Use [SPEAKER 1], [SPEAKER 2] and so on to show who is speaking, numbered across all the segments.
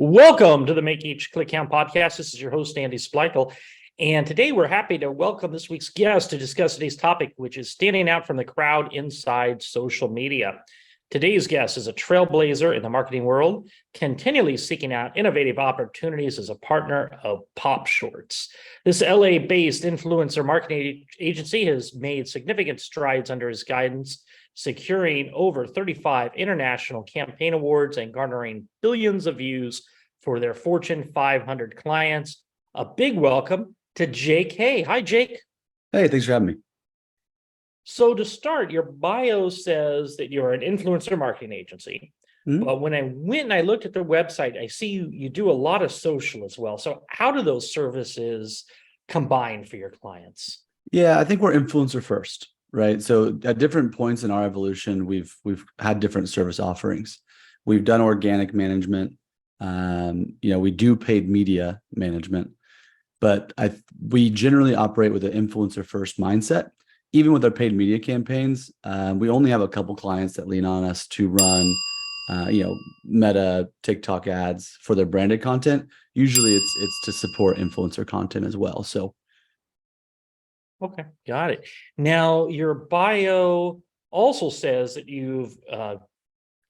[SPEAKER 1] Welcome to the Make Each Click Count podcast. This is your host, Andy Splichal. And today we're happy to welcome this week's guest to discuss today's topic, which is standing out from the crowd inside social media. Today's guest is a trailblazer in the marketing world, continually seeking out innovative opportunities as a partner of PopShorts. This LA-based influencer marketing agency has made significant strides under his guidance, securing over 35 international campaign awards and garnering billions of views for their Fortune 500 clients. A big welcome to Jake Hay. Hi, Jake.
[SPEAKER 2] Hey, thanks for having me.
[SPEAKER 1] So to start, your bio says that you're an influencer marketing agency. But when I went and I looked at the website, I see you do a lot of social as well. So how do those services combine for your clients?
[SPEAKER 2] Yeah, I think we're influencer first, right? So at different points in our evolution, we've had different service offerings. We've done organic management. We do paid media management, but we generally operate with an influencer first mindset. Even with our paid media campaigns, we only have a couple clients that lean on us to run, Meta, TikTok ads for their branded content. Usually it's to support influencer content as well. So.
[SPEAKER 1] Okay, got it. Now, your bio also says that you've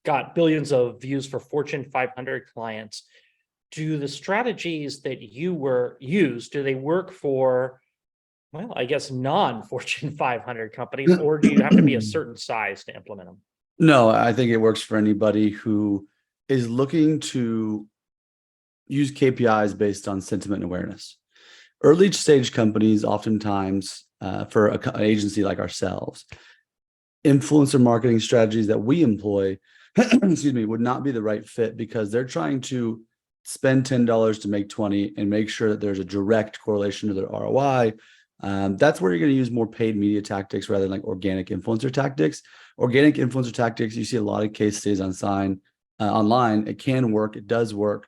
[SPEAKER 1] got billions of views for Fortune 500 clients. Do the strategies that you used, do they work for, well, I guess non-Fortune 500 companies, or do you have to be a certain size to implement them?
[SPEAKER 2] No, I think it works for anybody who is looking to use KPIs based on sentiment and awareness. Early stage companies, oftentimes for an agency like ourselves, influencer marketing strategies that we employ, would not be the right fit because they're trying to spend $10 to make 20 and make sure that there's a direct correlation to their ROI. That's where you're going to use more paid media tactics rather than like organic influencer tactics. Organic influencer tactics, you see a lot of case studies online. It can work. It does work.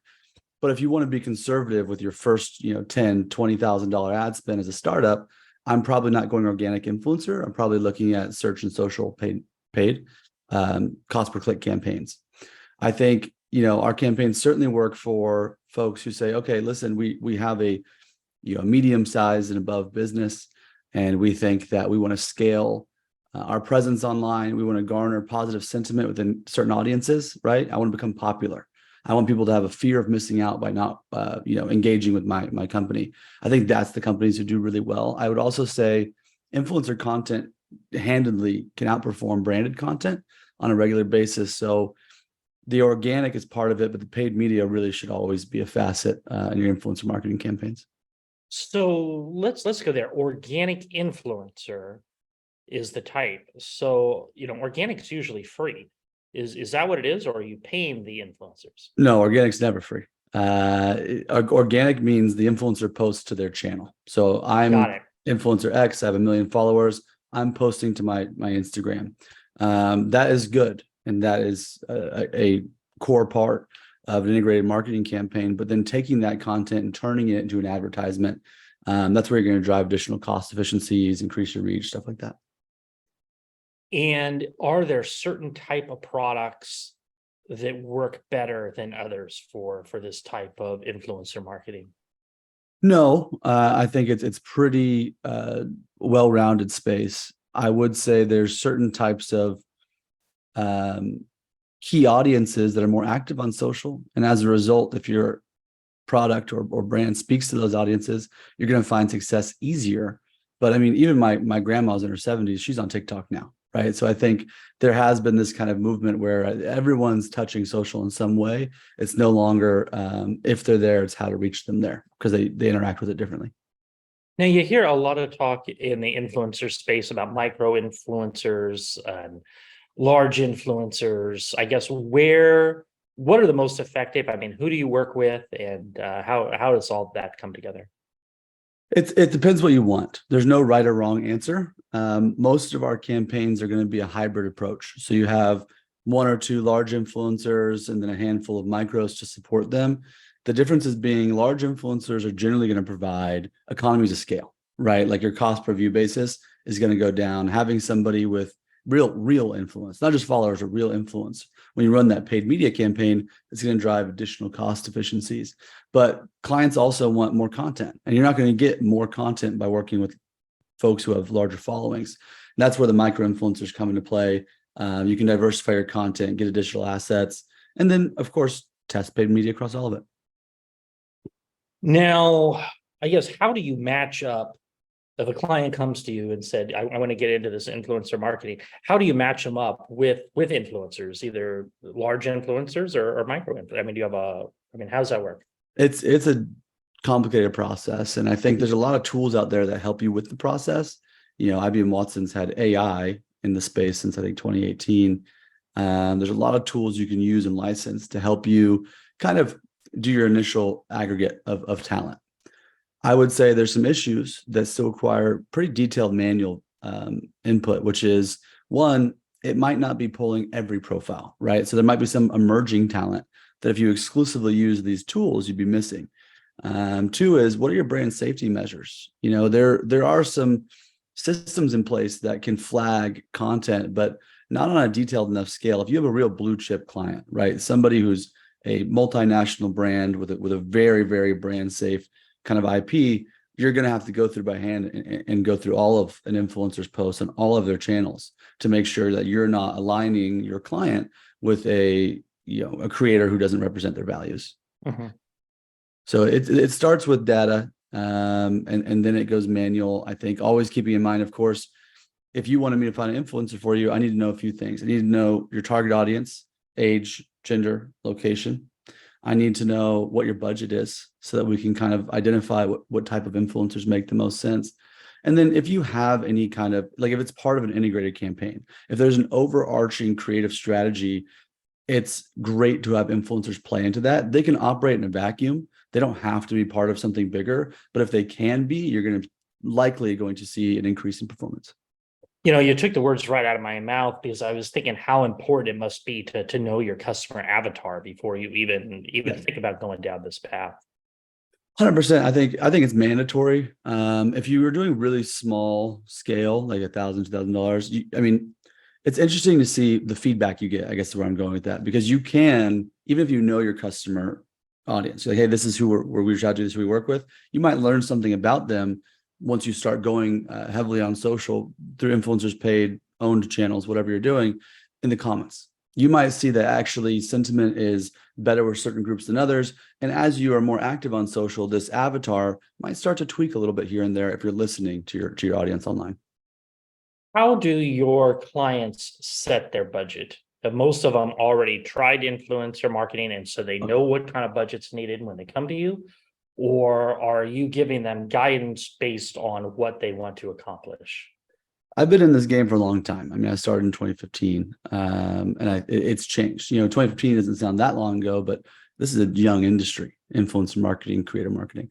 [SPEAKER 2] But if you want to be conservative with your first, $10,000, $20,000 ad spend as a startup, I'm probably not going organic influencer. I'm probably looking at search and social paid cost per click campaigns. I think, our campaigns certainly work for folks who say, okay, listen, we have a medium size and above business, and we think that we want to scale our presence online. We want to garner positive sentiment within certain audiences, right? I want to become popular. I want people to have a fear of missing out by not, engaging with my company. I think that's the companies who do really well. I would also say influencer content handedly can outperform branded content on a regular basis. So the organic is part of it, but the paid media really should always be a facet in your influencer marketing campaigns.
[SPEAKER 1] So let's go there. Organic influencer is the type. So, organic is usually free. Is that what it is, or are you paying the influencers?
[SPEAKER 2] No, organic's never free. Organic means the influencer posts to their channel. So I'm influencer X, I have 1 million followers. I'm posting to my Instagram. That is good. And that is a core part of an integrated marketing campaign. But then taking that content and turning it into an advertisement, that's where you're going to drive additional cost efficiencies, increase your reach, stuff like that.
[SPEAKER 1] And are there certain type of products that work better than others for this type of influencer marketing?
[SPEAKER 2] No, I think it's pretty well-rounded space. I would say there's certain types of key audiences that are more active on social. And as a result, if your product or brand speaks to those audiences, you're going to find success easier. But I mean, even my grandma's in her 70s, she's on TikTok now. Right. So I think there has been this kind of movement where everyone's touching social in some way. It's no longer if they're there, it's how to reach them there because they interact with it differently.
[SPEAKER 1] Now, you hear a lot of talk in the influencer space about micro influencers and large influencers. I guess what are the most effective? I mean, who do you work with, and how does all that come together?
[SPEAKER 2] It depends what you want. There's no right or wrong answer. Most of our campaigns are going to be a hybrid approach. So you have 1 or 2 large influencers and then a handful of micros to support them. The difference is being large influencers are generally going to provide economies of scale, right? Like your cost per view basis is going to go down. Having somebody with real influence, not just followers, or real influence. When you run that paid media campaign, it's going to drive additional cost efficiencies. But clients also want more content, and you're not going to get more content by working with folks who have larger followings. And that's where the micro influencers come into play. You can diversify your content, get additional assets, and then, of course, test paid media across all of it.
[SPEAKER 1] Now, I guess, how do you match up if a client comes to you and said, I want to get into this influencer marketing? How do you match them up with influencers, either large influencers or micro influencers? I mean, how does that work?
[SPEAKER 2] It's a complicated process, and I think there's a lot of tools out there that help you with the process. IBM Watson's had AI in the space since, I think, 2018. There's a lot of tools you can use and license to help you kind of do your initial aggregate of talent. I would say there's some issues that still require pretty detailed manual input, which is, one, it might not be pulling every profile, right? So there might be some emerging talent that if you exclusively use these tools, you'd be missing. Two is, what are your brand safety measures? There are some systems in place that can flag content, but not on a detailed enough scale. If you have a real blue chip client, right? Somebody who's a multinational brand with a very, very brand safe kind of IP, you're going to have to go through by hand and go through all of an influencer's posts on all of their channels to make sure that you're not aligning your client with a creator who doesn't represent their values.
[SPEAKER 1] Mm-hmm.
[SPEAKER 2] So it starts with data, and then it goes manual. I think always keeping in mind, of course, if you wanted me to find an influencer for you, I need to know a few things. I need to know your target audience, age, gender, location. I need to know what your budget is so that we can kind of identify what type of influencers make the most sense. And then if you have any kind of, like, if it's part of an integrated campaign, if there's an overarching creative strategy, it's great to have influencers play into that. They can operate in a vacuum. They don't have to be part of something bigger, but if they can be, you're likely going to see an increase in performance.
[SPEAKER 1] You took the words right out of my mouth, because I was thinking how important it must be to know your customer avatar before you even think about going down this path.
[SPEAKER 2] 100%. I think it's mandatory. If you were doing really small scale, like $1,000, $2,000, it's interesting to see the feedback you get. I guess is where I'm going with that, because you can, even if you know your customer audience, like, hey, this is who we reach out to, this is who we work with. You might learn something about them once you start going heavily on social through influencers, paid, owned channels, whatever you're doing, in the comments. You might see that actually sentiment is better with certain groups than others. And as you are more active on social, this avatar might start to tweak a little bit here and there if you're listening to your audience online.
[SPEAKER 1] How do your clients set their budget? Most of them already tried influencer marketing, and so they know what kind of budget's needed when they come to you. Or are you giving them guidance based on what they want to accomplish?
[SPEAKER 2] I've been in this game for a long time. I started in 2015, and it's changed. 2015 doesn't sound that long ago, but this is a young industry, influencer marketing, creator marketing.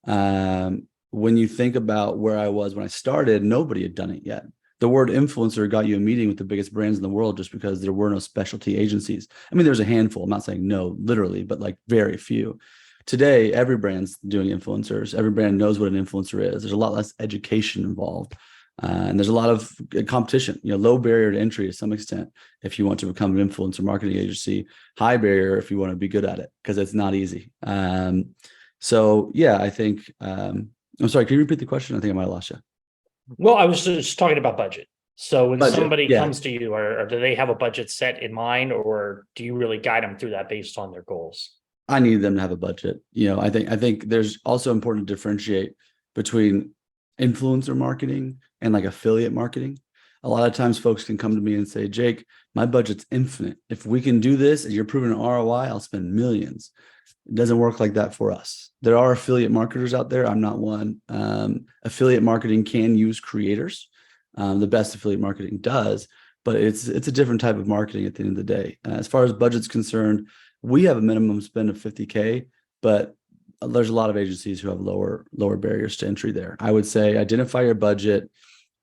[SPEAKER 2] When you think about where I was when I started, nobody had done it yet. The word influencer got you a meeting with the biggest brands in the world just because there were no specialty agencies. There's a handful. I'm not saying no, literally, but like very few. Today, every brand's doing influencers. Every brand knows what an influencer is. There's a lot less education involved. And there's a lot of competition, low barrier to entry to some extent if you want to become an influencer marketing agency, high barrier if you want to be good at it, because it's not easy. So yeah, I think, I'm sorry, can you repeat the question? I think I might have lost you.
[SPEAKER 1] Well, I was just talking about budget. So when somebody
[SPEAKER 2] yeah.
[SPEAKER 1] comes to you, or do they have a budget set in mind, or do you really guide them through that based on their goals?
[SPEAKER 2] I need them to have a budget. I think there's also important to differentiate between influencer marketing and like affiliate marketing. A lot of times folks can come to me and say, Jake, my budget's infinite. If we can do this and you're proving an ROI, I'll spend millions. It doesn't work like that for us. There are affiliate marketers out there. I'm not one. Affiliate marketing can use creators. The best affiliate marketing does, but it's a different type of marketing at the end of the day. As far as budget's concerned, we have a minimum spend of $50K, but there's a lot of agencies who have lower barriers to entry there. I would say identify your budget,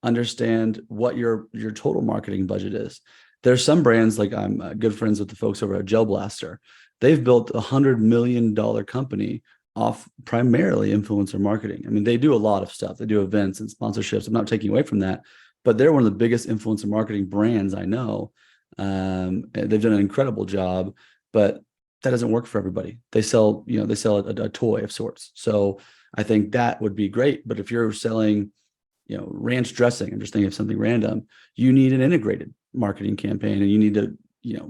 [SPEAKER 2] understand what your total marketing budget is. There's some brands, like I'm good friends with the folks over at Gel Blaster. They've built $100 million company off primarily influencer marketing. They do a lot of stuff. They do events and sponsorships. I'm not taking away from that, but they're one of the biggest influencer marketing brands I know. They've done an incredible job, but that doesn't work for everybody. They sell, they sell a toy of sorts. So I think that would be great. But if you're selling, ranch dressing, I'm just thinking of something random, you need an integrated marketing campaign, and you need to,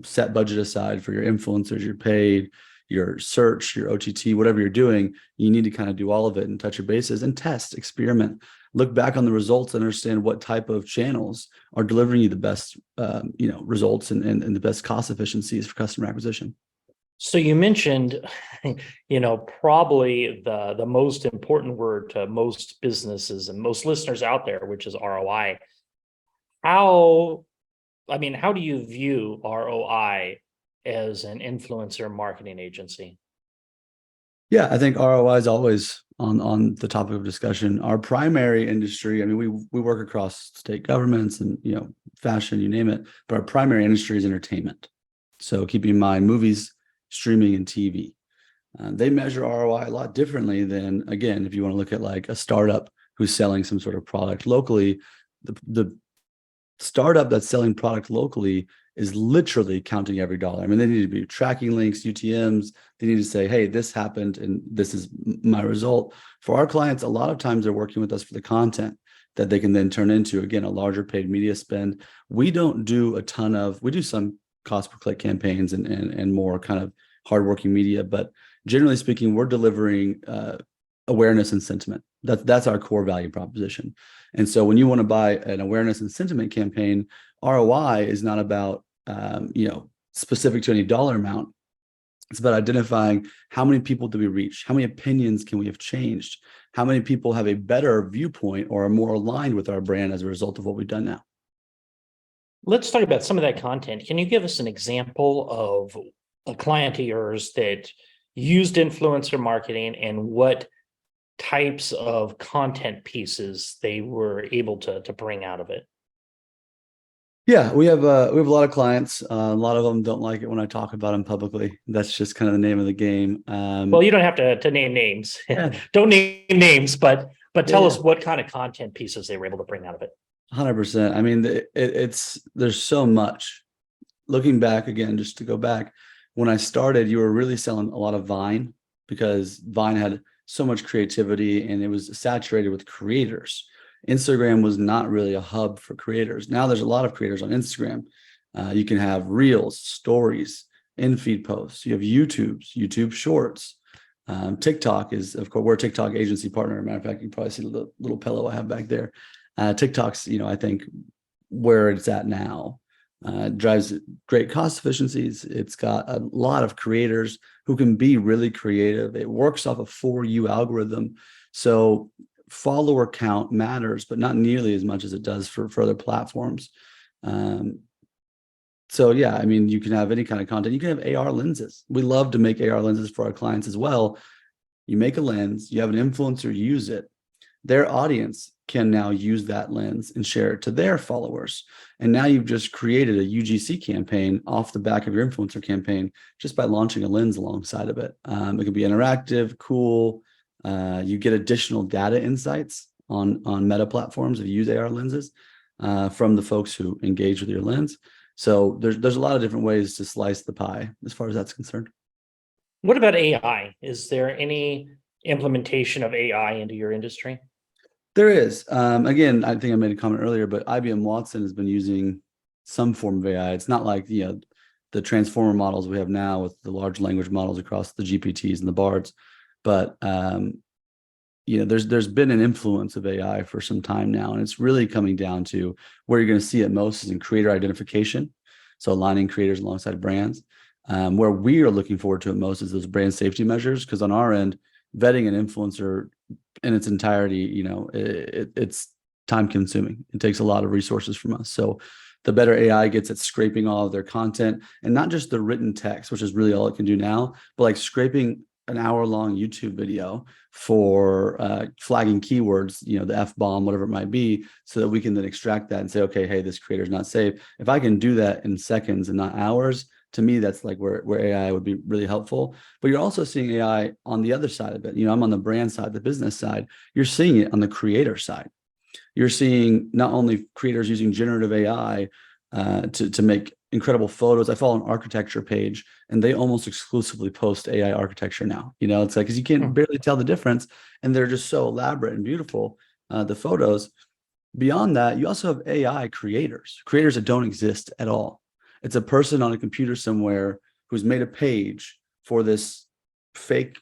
[SPEAKER 2] set budget aside for your influencers, your paid, your search, your OTT, whatever you're doing. You need to kind of do all of it and touch your bases and test, experiment, look back on the results, and understand what type of channels are delivering you the best, results and the best cost efficiencies for customer acquisition.
[SPEAKER 1] So you mentioned, probably the most important word to most businesses and most listeners out there, which is ROI. How do you view ROI as an influencer marketing agency?
[SPEAKER 2] Yeah, I think ROI is always on the topic of discussion. Our primary industry, we work across state governments and fashion, you name it, but our primary industry is entertainment. So keeping in mind movies, streaming, and TV. They measure ROI a lot differently than, again, if you want to look at like a startup who's selling some sort of product locally. The startup that's selling product locally is literally counting every dollar. They need to be tracking links, UTMs. They need to say, hey, this happened and this is my result. For our clients, a lot of times they're working with us for the content that they can then turn into, again, a larger paid media spend. We don't do we do some cost per click campaigns and more kind of hardworking media, but generally speaking, we're delivering awareness and sentiment. That's our core value proposition. And so when you want to buy an awareness and sentiment campaign, ROI is not about specific to any dollar amount. It's about identifying how many people do we reach, how many opinions can we have changed, how many people have a better viewpoint or are more aligned with our brand as a result of what we've done now.
[SPEAKER 1] Let's talk about some of that content. Can you give us an example of a client of yours that used influencer marketing and what types of content pieces they were able to bring out of it?
[SPEAKER 2] Yeah, we have a lot of clients. A lot of them don't like it when I talk about them publicly. That's just kind of the name of the game.
[SPEAKER 1] Well, you don't have to name names.
[SPEAKER 2] Yeah.
[SPEAKER 1] Don't name names, but tell
[SPEAKER 2] Yeah.
[SPEAKER 1] us what kind of content pieces they were able to bring out of it.
[SPEAKER 2] 100%. There's so much. Looking back again, just to go back, when I started, you were really selling a lot of Vine because Vine had so much creativity and it was saturated with creators. Instagram was not really a hub for creators. Now there's a lot of creators on Instagram. You can have reels, stories, in-feed posts. You have YouTube shorts. TikTok is, of course, we're a TikTok agency partner. Matter of fact, you can probably see the little pillow I have back there. TikTok's, I think where it's at now. Drives great cost efficiencies. It's got a lot of creators who can be really creative. It works off a For You algorithm. So follower count matters, but not nearly as much as it does for other platforms. So yeah, you can have any kind of content. You can have AR lenses. We love to make AR lenses for our clients as well. You make a lens, you have an influencer use it. Their audience can now use that lens and share it to their followers. And now you've just created a UGC campaign off the back of your influencer campaign just by launching a lens alongside of it. It can be interactive, cool. You get additional data insights on meta platforms if you use AR lenses from the folks who engage with your lens. So there's a lot of different ways to slice the pie as far as that's concerned.
[SPEAKER 1] What about AI? Is there any implementation of AI into your industry?
[SPEAKER 2] There is. Again, I think I made a comment earlier, but IBM Watson has been using some form of AI. It's not like the transformer models we have now with the large language models across the GPTs and the BARDs, but there's been an influence of AI for some time now, and it's really coming down to where you're going to see it most is in creator identification, so aligning creators alongside brands. Where we are looking forward to it most is those brand safety measures, because on our end, vetting an influencer in its entirety, it's time consuming. It takes a lot of resources from us. So the better AI gets at scraping all of their content, and not just the written text, which is really all it can do now, but like scraping an hour-long YouTube video for flagging keywords, the F-bomb, whatever it might be, so that we can then extract that and say, okay, hey, this creator is not safe. If I can do that in seconds and not hours, to me, that's like where AI would be really helpful. But you're also seeing AI on the other side of it. I'm on the brand side, the business side. You're seeing it on the creator side. You're seeing not only creators using generative AI to make incredible photos. I follow an architecture page, and they almost exclusively post AI architecture now. It's like, because you can barely tell the difference, and they're just so elaborate and beautiful, the photos. Beyond that, you also have AI creators that don't exist at all. It's a person on a computer somewhere who's made a page for this fake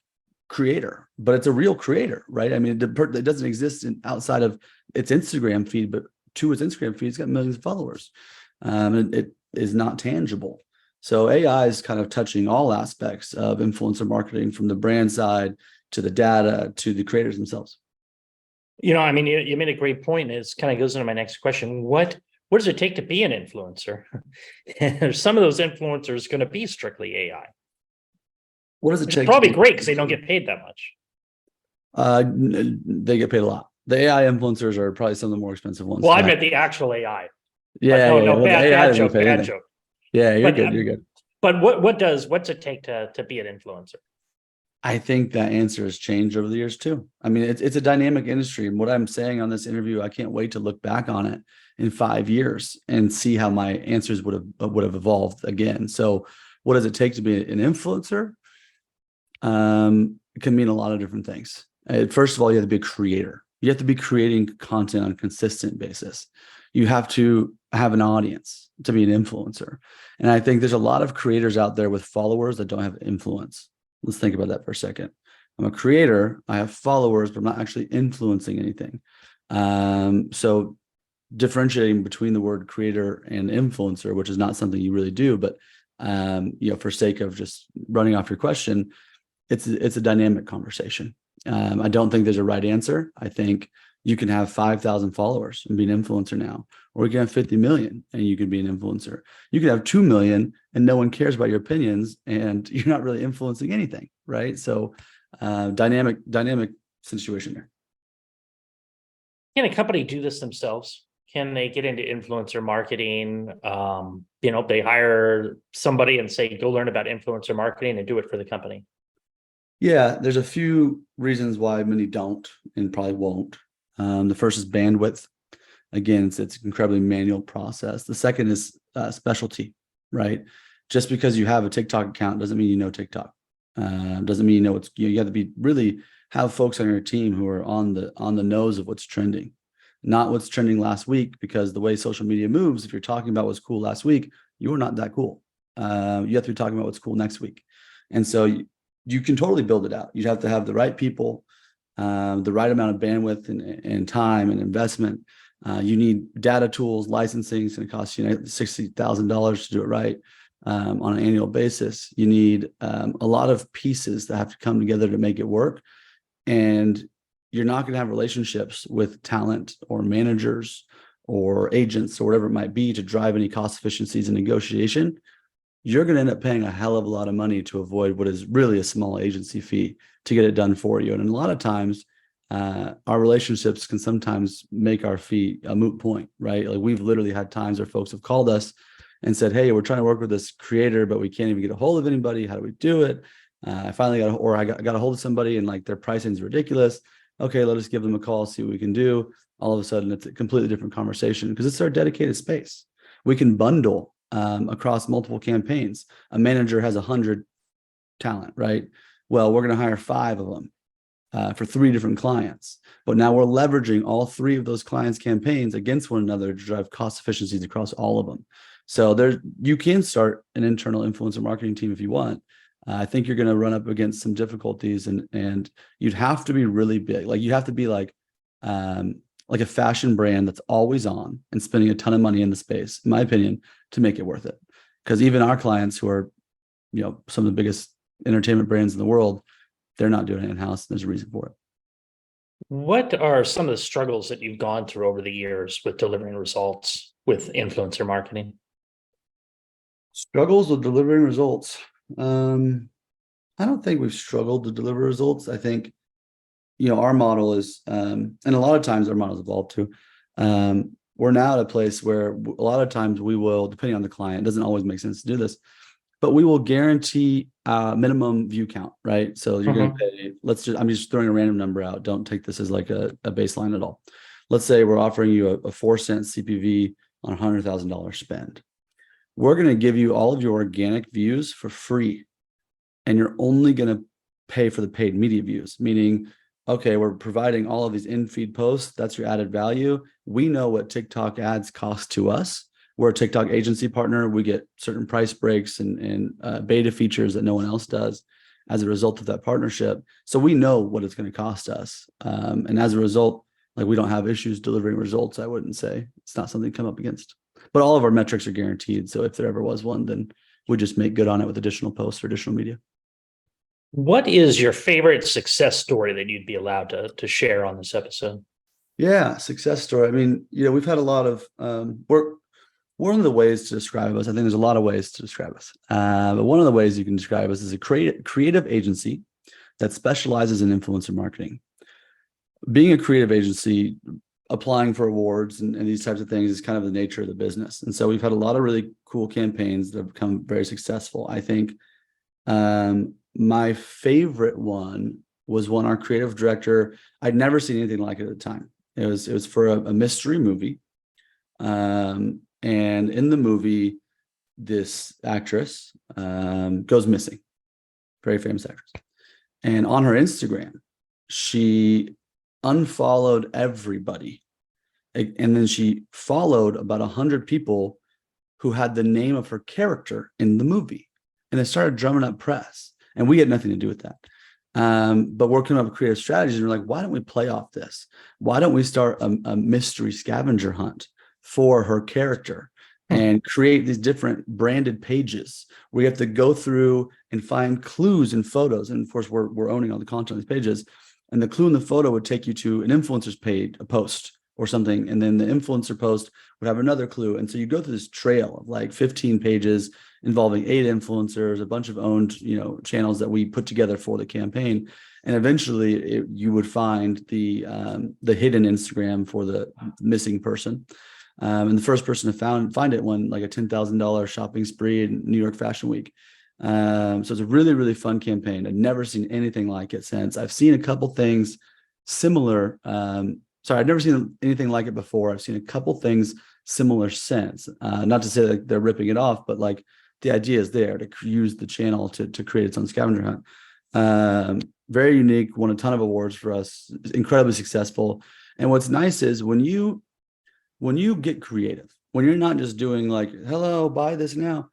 [SPEAKER 2] creator, but it's a real creator, right? I mean, it doesn't exist outside of its Instagram feed, but to its Instagram feed, it's got millions of followers. And it is not tangible. So AI is kind of touching all aspects of influencer marketing, from the brand side to the data to the creators themselves.
[SPEAKER 1] I mean, you made a great point. It kind of goes into my next question. What does it take to be an influencer? Some of those influencers going to be strictly AI.
[SPEAKER 2] What does it take?
[SPEAKER 1] Probably great because they don't get paid that much.
[SPEAKER 2] They get paid a lot. The AI influencers are probably some of the more expensive ones.
[SPEAKER 1] Well, I meant the actual AI.
[SPEAKER 2] Yeah,
[SPEAKER 1] no, bad joke.
[SPEAKER 2] Yeah, you're good. You're good.
[SPEAKER 1] But what's it take to be an influencer?
[SPEAKER 2] I think that answer has changed over the years too. I mean, it's a dynamic industry, and what I'm saying on this interview, I can't wait to look back on it in 5 years and see how my answers would have evolved again. So, what does it take to be an influencer? It can mean a lot of different things. First of all, you have to be a creator. You have to be creating content on a consistent basis. You have to have an audience to be an influencer. And I think there's a lot of creators out there with followers that don't have influence. Let's think about that for a second. I'm a creator, I have followers, but I'm not actually influencing anything. So differentiating between the word creator and influencer, which is not something you really do, but for sake of just running off your question, it's a dynamic conversation. I don't think there's a right answer. I think you can have 5,000 followers and be an influencer now, or you can have 50 million and you can be an influencer. You can have 2 million and no one cares about your opinions and you're not really influencing anything, right? So dynamic situation there.
[SPEAKER 1] Can a company do this themselves? Can they get into influencer marketing? They hire somebody and say, go learn about influencer marketing and do it for the company.
[SPEAKER 2] Yeah, there's a few reasons why many don't and probably won't. The first is bandwidth. Again, it's an incredibly manual process. The second is specialty, right? Just because you have a TikTok account doesn't mean you know TikTok. Doesn't mean you know you have to be really have folks on your team who are on the nose of what's trending, not what's trending last week, because the way social media moves, if you're talking about what's cool last week, you are not that cool. You have to be talking about what's cool next week. And so you can totally build it out. You'd have to have the right people, the right amount of bandwidth and time and investment. You need data tools, licensing. It's going to cost you $60,000 to do it right on an annual basis. You need a lot of pieces that have to come together to make it work. And you're not going to have relationships with talent or managers or agents or whatever it might be to drive any cost efficiencies in negotiation. You're going to end up paying a hell of a lot of money to avoid what is really a small agency fee to get it done for you. And a lot of times, our relationships can sometimes make our fee a moot point, right? Like we've literally had times where folks have called us and said, hey, we're trying to work with this creator, but we can't even get a hold of anybody. How do we do it? I finally got a hold of somebody and like their pricing is ridiculous. Okay, let us give them a call, see what we can do. All of a sudden, it's a completely different conversation because it's our dedicated space. We can bundle across multiple campaigns. A manager has 100 talent, right? Well, we're going to hire 5 of them for 3 different clients. But now we're leveraging all 3 of those clients' campaigns against one another to drive cost efficiencies across all of them. So you can start an internal influencer marketing team if you want. I think you're going to run up against some difficulties, and you'd have to be really big. Like you have to be like a fashion brand that's always on and spending a ton of money in the space, in my opinion, to make it worth it. Because even our clients who are, some of the biggest entertainment brands in the world, they're not doing it in-house. There's a reason for it.
[SPEAKER 1] What are some of the struggles that you've gone through over the years with delivering results with influencer marketing?
[SPEAKER 2] Struggles with delivering results. I don't think we've struggled to deliver results. I think, our model is, and a lot of times our model's evolved too. We're now at a place where a lot of times we will, depending on the client, it doesn't always make sense to do this, but we will guarantee minimum view count, right? So you're going to pay, I'm just throwing a random number out. Don't take this as like a baseline at all. let's say we're offering you a 4-cent CPV on $100,000 spend. We're going to give you all of your organic views for free. And you're only going to pay for the paid media views, meaning, okay, we're providing all of these in-feed posts. That's your added value. We know what TikTok ads cost to us. We're a TikTok agency partner. We get certain price breaks and beta features that no one else does as a result of that partnership. So we know what it's going to cost us. And as a result, like, we don't have issues delivering results. I wouldn't say it's not something to come up against, but all of our metrics are guaranteed. So if there ever was one, then we just make good on it with additional posts or additional media.
[SPEAKER 1] What is your favorite success story that you'd be allowed to share on this episode?
[SPEAKER 2] Yeah, success story. I mean, we've had a lot of one of the ways to describe us. I think there's a lot of ways to describe us, but one of the ways you can describe us is a creative agency that specializes in influencer marketing. Being a creative agency, applying for awards and these types of things is kind of the nature of the business. And so we've had a lot of really cool campaigns that have become very successful. I think my favorite one was one our creative director, I'd never seen anything like it at the time. It was for a mystery movie. And in the movie, this actress goes missing, very famous actress. And on her Instagram, she unfollowed everybody. And then she followed about 100 people who had the name of her character in the movie. And it started drumming up press. And we had nothing to do with that. But working up creative strategies, and we're like, why don't we play off this? Why don't we start a mystery scavenger hunt for her character and create these different branded pages where you have to go through and find clues and photos? And of course, we're owning all the content on these pages. And the clue in the photo would take you to an influencer's page, a post or something. And then the influencer post would have another clue. And so you go through this trail of like 15 pages involving 8 influencers, a bunch of owned, channels that we put together for the campaign. And eventually you would find the hidden Instagram for the missing person. And the first person to find it won like a $10,000 shopping spree in New York Fashion Week. So it's a really, really fun campaign. I've never seen anything like it since. I've seen a couple things similar. I've never seen anything like it before. I've seen a couple things similar since. Not to say that they're ripping it off, but like the idea is there to use the channel to create its own scavenger hunt. Very unique, won a ton of awards for us, incredibly successful. And what's nice is when you get creative, when you're not just doing like, hello, buy this now,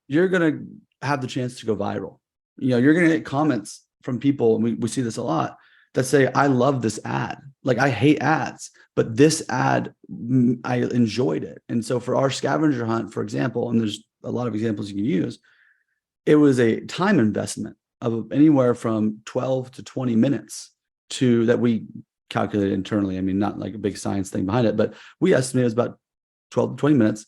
[SPEAKER 2] you're going to have the chance to go viral. You're going to get comments from people, and we see this a lot, that say, I love this ad. Like, I hate ads, but this ad, I enjoyed it. And so for our scavenger hunt, for example, and there's a lot of examples you can use, it was a time investment of anywhere from 12 to 20 minutes that we calculated internally. I mean, not like a big science thing behind it, but we estimated it was about 12 to 20 minutes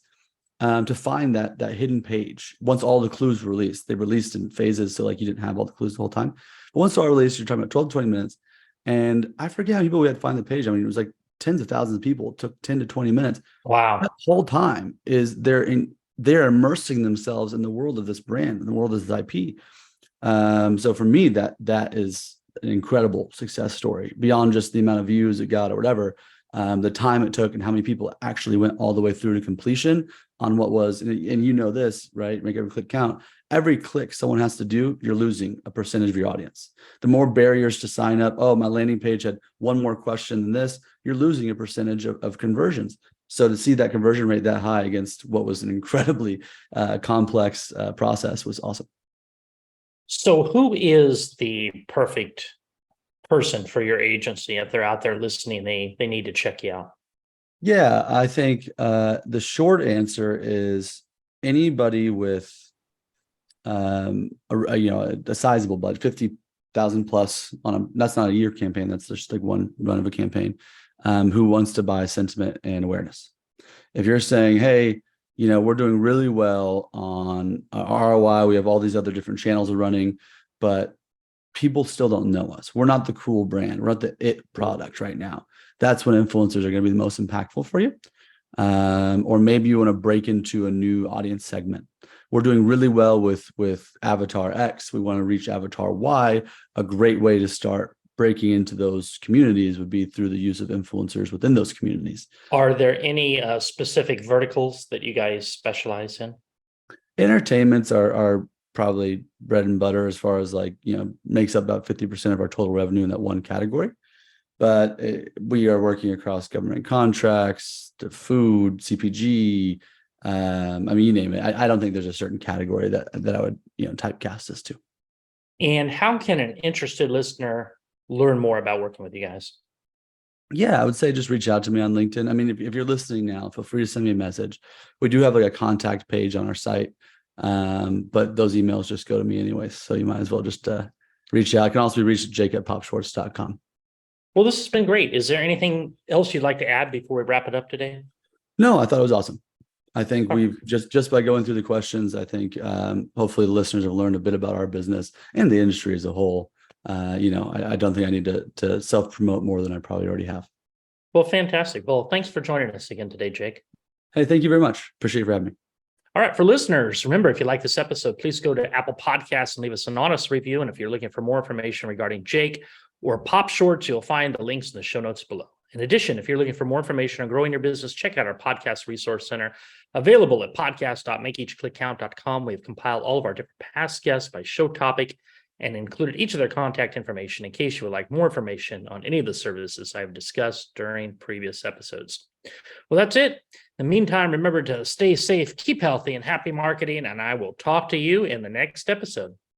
[SPEAKER 2] to find that hidden page. Once all the clues were released, they released in phases. So like you didn't have all the clues the whole time. But once they're all released, you're talking about 12 to 20 minutes. And I forget how many people we had to find the page. I mean, it was like tens of thousands of people. It took 10 to 20 minutes.
[SPEAKER 1] Wow.
[SPEAKER 2] That whole time is they're immersing themselves in the world of this brand, in the world of this IP. So for me, that is an incredible success story beyond just the amount of views it got or whatever. The time it took and how many people actually went all the way through to completion on what was, and this, right? Make every click count. Every click someone has to do, you're losing a percentage of your audience. The more barriers to sign up, my landing page had one more question than this, you're losing a percentage of conversions. So to see that conversion rate that high against what was an incredibly complex process was awesome.
[SPEAKER 1] So who is the perfect person for your agency? If they're out there listening, they need to check you out.
[SPEAKER 2] Yeah, I think the short answer is anybody with a sizable budget, 50,000 plus that's not a year campaign. That's just like one run of a campaign, who wants to buy sentiment and awareness. If you're saying, hey, we're doing really well on ROI, we have all these other different channels we're running, but people still don't know us. We're not the cool brand. We're not the it product right now. That's when influencers are going to be the most impactful for you. Or maybe you want to break into a new audience segment. We're doing really well with Avatar X. We want to reach Avatar Y. A great way to start breaking into those communities would be through the use of influencers within those communities.
[SPEAKER 1] Are there any specific verticals that you guys specialize in?
[SPEAKER 2] Entertainments are probably bread and butter as far as makes up about 50% of our total revenue in that one category. But we are working across government contracts, to food, CPG. You name it. I don't think there's a certain category that I would typecast this to.
[SPEAKER 1] And how can an interested listener learn more about working with you guys?
[SPEAKER 2] Yeah, I would say just reach out to me on LinkedIn. I mean, if you're listening now, feel free to send me a message. We do have a contact page on our site, but those emails just go to me anyways. So you might as well just reach out. I can also be reached at jake@popshorts.com.
[SPEAKER 1] Well, this has been great. Is there anything else you'd like to add before we wrap it up today?
[SPEAKER 2] No, I thought it was awesome. I think we've just by going through the questions, I think hopefully the listeners have learned a bit about our business and the industry as a whole. I don't think I need to self-promote more than I probably already have.
[SPEAKER 1] Well, fantastic. Well, thanks for joining us again today, Jake.
[SPEAKER 2] Hey, thank you very much. Appreciate you for having me.
[SPEAKER 1] All right, for listeners, remember, if you like this episode, please go to Apple Podcasts and leave us an honest review. And if you're looking for more information regarding Jake or PopShorts, you'll find the links in the show notes below. In addition, if you're looking for more information on growing your business, check out our podcast resource center available at podcast.makeeachclickcount.com. We have compiled all of our different past guests by show topic and included each of their contact information in case you would like more information on any of the services I've discussed during previous episodes. Well, that's it. In the meantime, remember to stay safe, keep healthy, and happy marketing, and I will talk to you in the next episode.